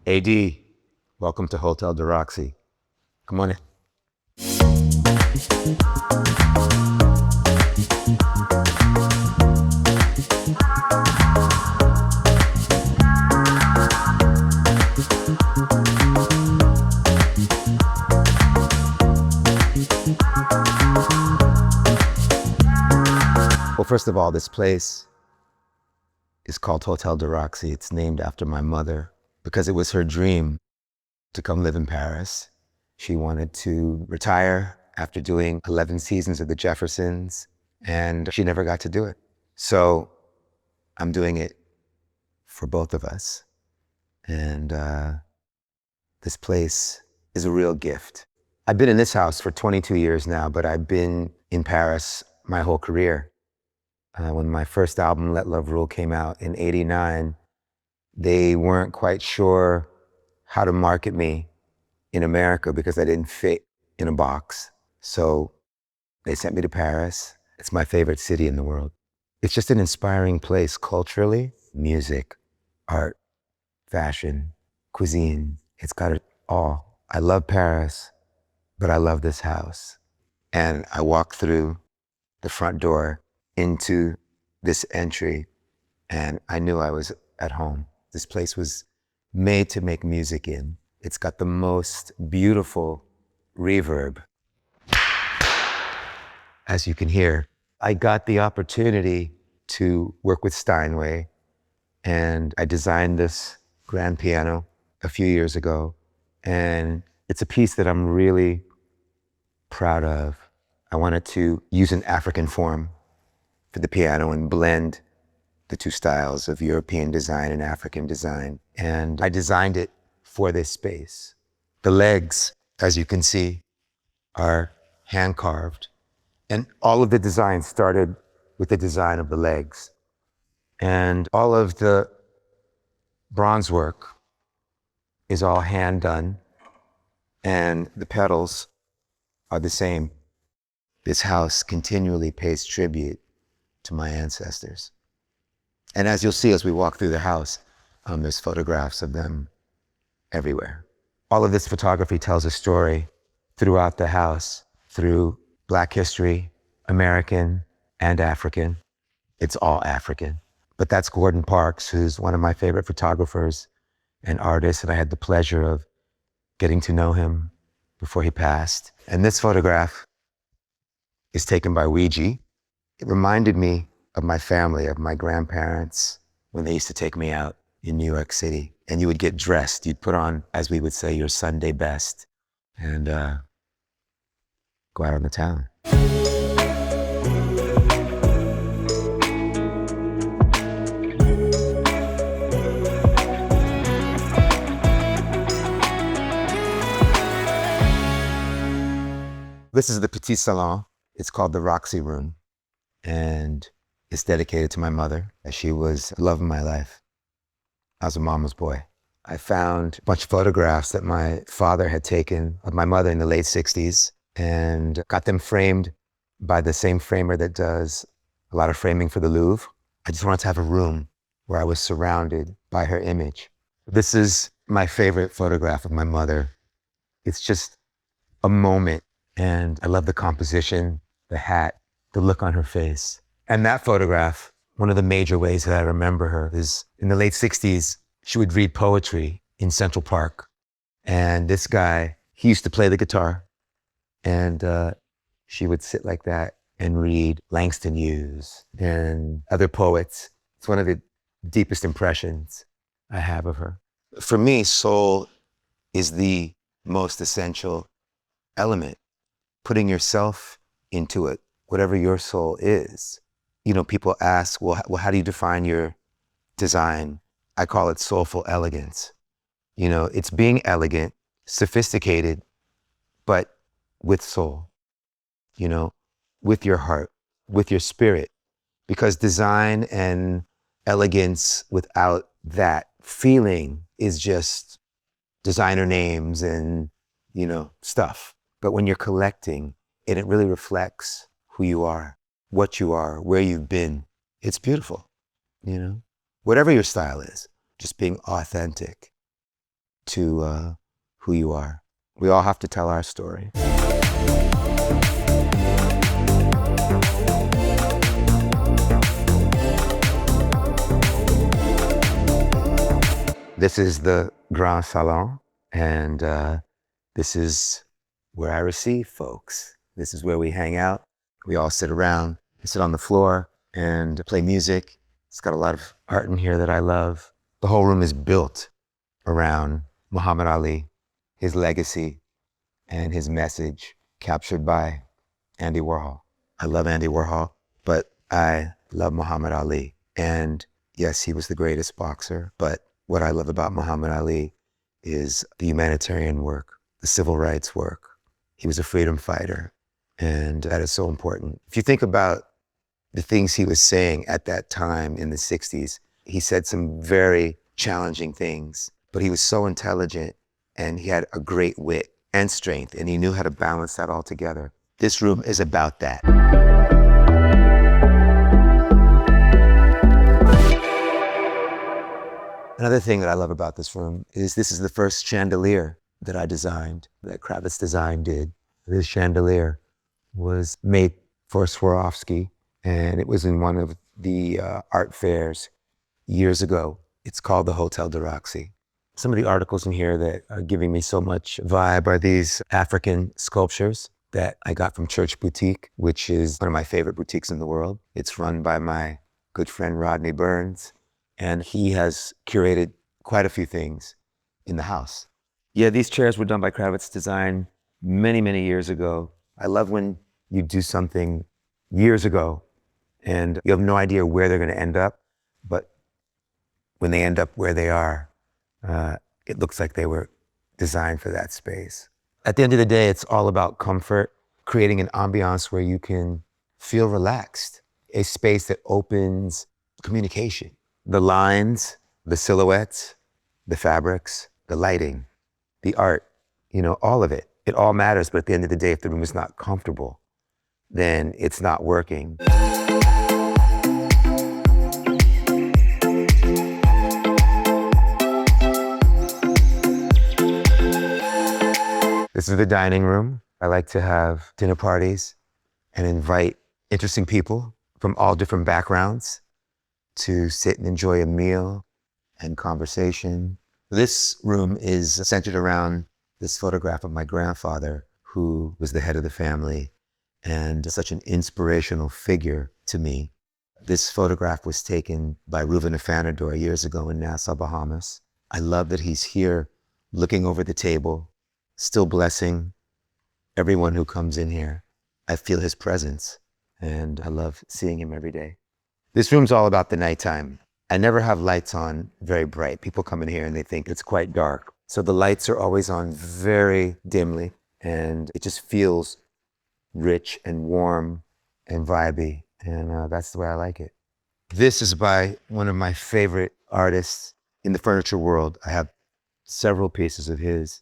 AD, welcome to Hotel de Roxy. Come on in. Well, first of all, this place is called Hotel de Roxy. It's named after my mother because it was her dream to come live in Paris. She wanted to retire after doing 11 seasons of The Jeffersons, and she never got to do it. So I'm doing it for both of us. And this place is a real gift. I've been in this house for 22 years now, but I've been in Paris my whole career. When my first album, Let Love Rule, came out in '89, they weren't quite sure how to market me in America because I didn't fit in a box. So they sent me to Paris. It's my favorite city in the world. It's just an inspiring place culturally, music, art, fashion, cuisine. It's got it all. I love Paris, but I love this house. And I walked through the front door into this entry, and I knew I was at home. This place was made to make music in. It's got the most beautiful reverb. As you can hear, I got the opportunity to work with Steinway, and I designed this grand piano a few years ago, and it's a piece that I'm really proud of. I wanted to use an African form for the piano and blend the two styles of European design and African design. And I designed it for this space. The legs, as you can see, are hand carved. And all of the design started with the design of the legs. And all of the bronze work is all hand done. And the pedals are the same. This house continually pays tribute to my ancestors. And as you'll see as we walk through the house, there's photographs of them everywhere. All of this photography tells a story throughout the house, through Black history, American and African. It's all African. But that's Gordon Parks, who's one of my favorite photographers and artists, and I had the pleasure of getting to know him before he passed. And this photograph is taken by Ouija. It reminded me of my family, of my grandparents, when they used to take me out in New York City. And you would get dressed. You'd put on, as we would say, your Sunday best and go out on the town. This is the Petit Salon. It's called the Roxy Room. And it's dedicated to my mother, as she was the love of my life. I was a mama's boy. I found a bunch of photographs that my father had taken of my mother in the late 60s and got them framed by the same framer that does a lot of framing for the Louvre. I just wanted to have a room where I was surrounded by her image. This is my favorite photograph of my mother. It's just a moment, and I love the composition, the hat, the look on her face. And that photograph, one of the major ways that I remember her is in the late 60s, she would read poetry in Central Park. And this guy, he used to play the guitar, and she would sit like that and read Langston Hughes and other poets. It's one of the deepest impressions I have of her. For me, soul is the most essential element. Putting yourself into it, whatever your soul is. You know, people ask, well, how do you define your design? I call it soulful elegance. You know, it's being elegant, sophisticated, but with soul, you know, with your heart, with your spirit. Because design and elegance without that feeling is just designer names and, you know, stuff. But when you're collecting, and it really reflects who you are, what you are, where you've been, it's beautiful, you know? Whatever your style is, just being authentic to who you are. We all have to tell our story. This is the Grand Salon, and this is where I receive folks. This is where we hang out. We all sit around, sit on the floor, and play music. It's got a lot of art in here that I love. The whole room is built around Muhammad Ali, his legacy, and his message captured by Andy Warhol. I love Andy Warhol, but I love Muhammad Ali. And yes, he was the greatest boxer, but what I love about Muhammad Ali is the humanitarian work, the civil rights work. He was a freedom fighter, and that is so important. If you think about the things he was saying at that time in the 60s, he said some very challenging things, but he was so intelligent and he had a great wit and strength, and he knew how to balance that all together. This room is about that. Another thing that I love about this room is this is the first chandelier that I designed, that Kravitz Design did. This chandelier was made for Swarovski, and it was in one of the art fairs years ago. It's called the Hotel de Roxy. Some of the articles in here that are giving me so much vibe are these African sculptures that I got from Church Boutique, which is one of my favorite boutiques in the world. It's run by my good friend Rodney Burns, and he has curated quite a few things in the house. Yeah, these chairs were done by Kravitz Design many, many years ago. I love when you do something years ago and you have no idea where they're going to end up, but when they end up where they are, it looks like they were designed for that space. At the end of the day, it's all about comfort, creating an ambiance where you can feel relaxed, a space that opens communication. The lines, the silhouettes, the fabrics, the lighting, the art, all of it. It all matters, but at the end of the day, if the room is not comfortable, then it's not working. This is the dining room. I like to have dinner parties and invite interesting people from all different backgrounds to sit and enjoy a meal and conversation. This room is centered around this photograph of my grandfather, who was the head of the family and such an inspirational figure to me. This photograph was taken by Reuven Afanador years ago in Nassau, Bahamas. I love that he's here looking over the table, still blessing everyone who comes in here. I feel his presence and I love seeing him every day. This room's all about the nighttime. I never have lights on very bright. People come in here and they think it's quite dark. So the lights are always on very dimly, and it just feels rich and warm and vibey, and that's the way I like it. This is by one of my favorite artists in the furniture world. I have several pieces of his.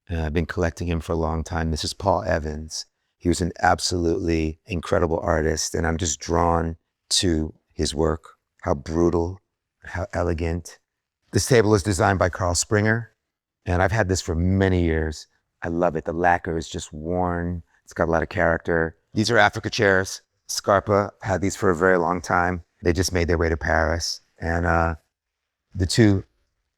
I've been collecting him for a long time. This is Paul Evans. He was an absolutely incredible artist, and I'm just drawn to his work, how brutal, how elegant. This table is designed by Carl Springer, and I've had this for many years. I love it. The lacquer is just worn. It's got a lot of character. These are Africa chairs. Scarpa had these for a very long time. They just made their way to Paris. And the two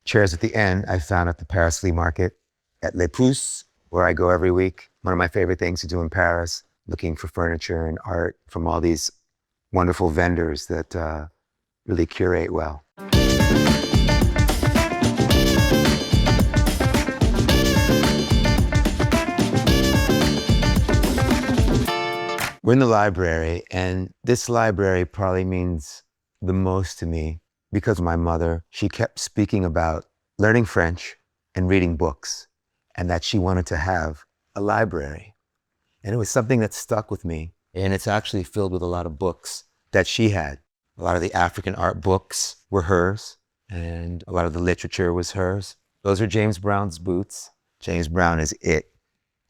chairs at the end I found at the Paris flea market at Les Pouces, where I go every week. One of my favorite things to do in Paris, looking for furniture and art from all these wonderful vendors that really curate well. We're in the library, and this library probably means the most to me because my mother, she kept speaking about learning French and reading books, and that she wanted to have a library. And it was something that stuck with me. And it's actually filled with a lot of books that she had. A lot of the African art books were hers, and a lot of the literature was hers. Those are James Brown's boots. James Brown is it.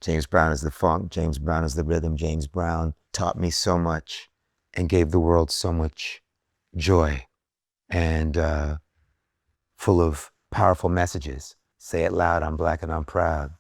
James Brown is the funk. James Brown is the rhythm. James Brown taught me so much and gave the world so much joy and full of powerful messages. Say it loud, I'm black and I'm proud.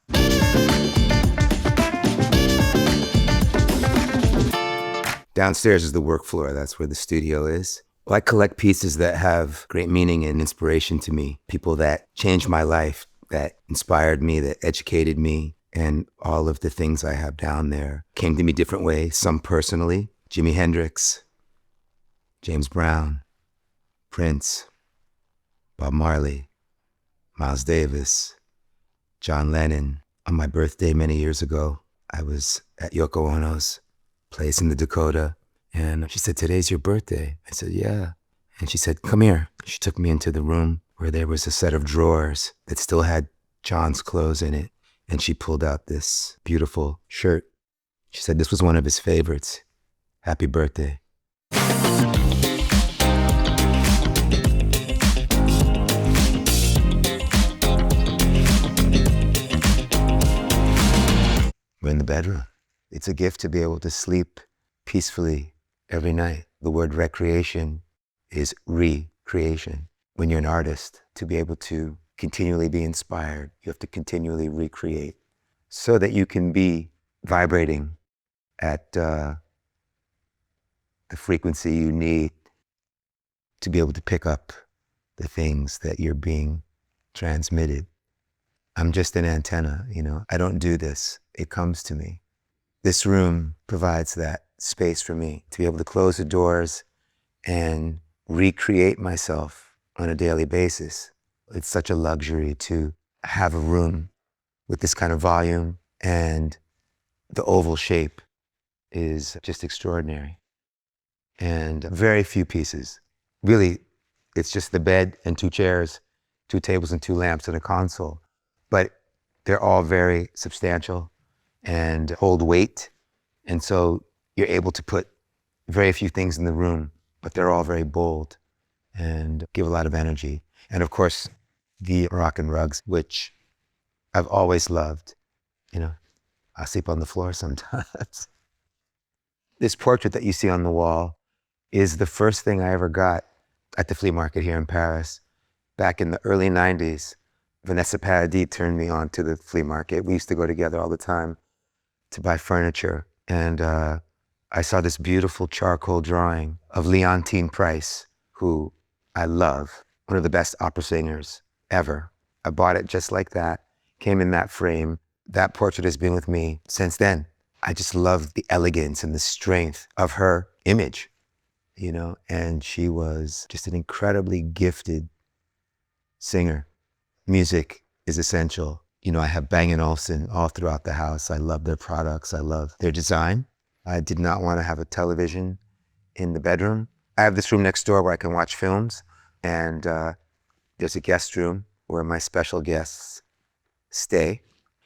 Downstairs is the work floor. That's where the studio is. Well, I collect pieces that have great meaning and inspiration to me. People that changed my life, that inspired me, that educated me. And all of the things I have down there came to me different ways. Some personally, Jimi Hendrix, James Brown, Prince, Bob Marley, Miles Davis, John Lennon. On my birthday many years ago, I was at Yoko Ono's place in the Dakota. And she said, "Today's your birthday." I said, "Yeah." And she said, "Come here." She took me into the room where there was a set of drawers that still had John's clothes in it. And she pulled out this beautiful shirt. She said this was one of his favorites. Happy birthday. We're in the bedroom. It's a gift to be able to sleep peacefully every night. The word recreation is recreation. When you're an artist, to be able to continually be inspired, you have to continually recreate so that you can be vibrating at the frequency you need to be able to pick up the things that you're being transmitted. I'm just an antenna, I don't do this. It comes to me. This room provides that space for me to be able to close the doors and recreate myself on a daily basis. It's such a luxury to have a room with this kind of volume, and the oval shape is just extraordinary. And very few pieces. Really, it's just the bed and 2 chairs, 2 tables and 2 lamps and a console. But they're all very substantial and hold weight. And so you're able to put very few things in the room, but they're all very bold and give a lot of energy. And of course, the Moroccan rugs, which I've always loved. I sleep on the floor sometimes. This portrait that you see on the wall is the first thing I ever got at the flea market here in Paris. Back in the early 90s, Vanessa Paradis turned me on to the flea market. We used to go together all the time to buy furniture. And I saw this beautiful charcoal drawing of Leontine Price, who I love, one of the best opera singers ever. I bought it just like that, came in that frame. That portrait has been with me since then. I just love the elegance and the strength of her image, and she was just an incredibly gifted singer. Music is essential. I have Bang & Olufsen all throughout the house. I love their products. I love their design. I did not want to have a television in the bedroom. I have this room next door where I can watch films, and there's a guest room where my special guests stay.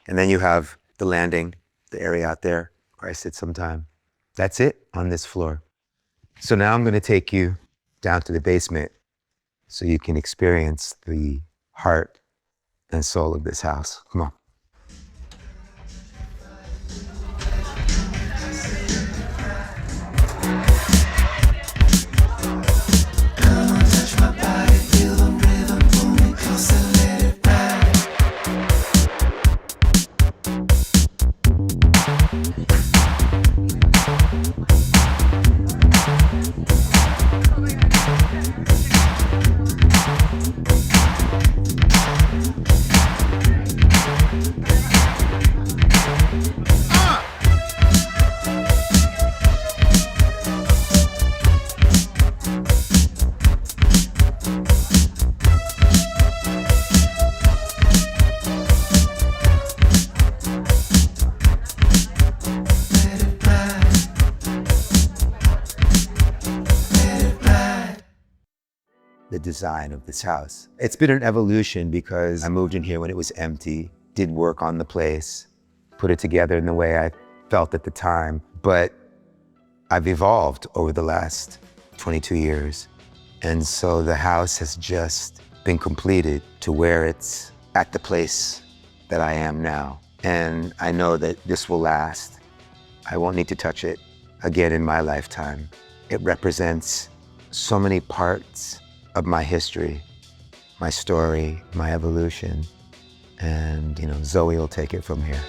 And then you have the landing, the area out there where I sit sometime. That's it on this floor. So now I'm going to take you down to the basement so you can experience the heart and soul of this house. Come on. The design of this house. It's been an evolution because I moved in here when it was empty, did work on the place, put it together in the way I felt at the time. But I've evolved over the last 22 years. And so the house has just been completed to where it's at the place that I am now. And I know that this will last. I won't need to touch it again in my lifetime. It represents so many parts of my history, my story, my evolution. and Zoe will take it from here.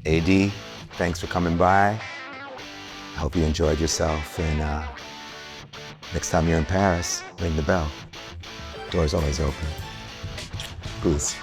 AD, thanks for coming by. I hope you enjoyed yourself, and next time you're in Paris, ring the bell. Door's always open. Peace.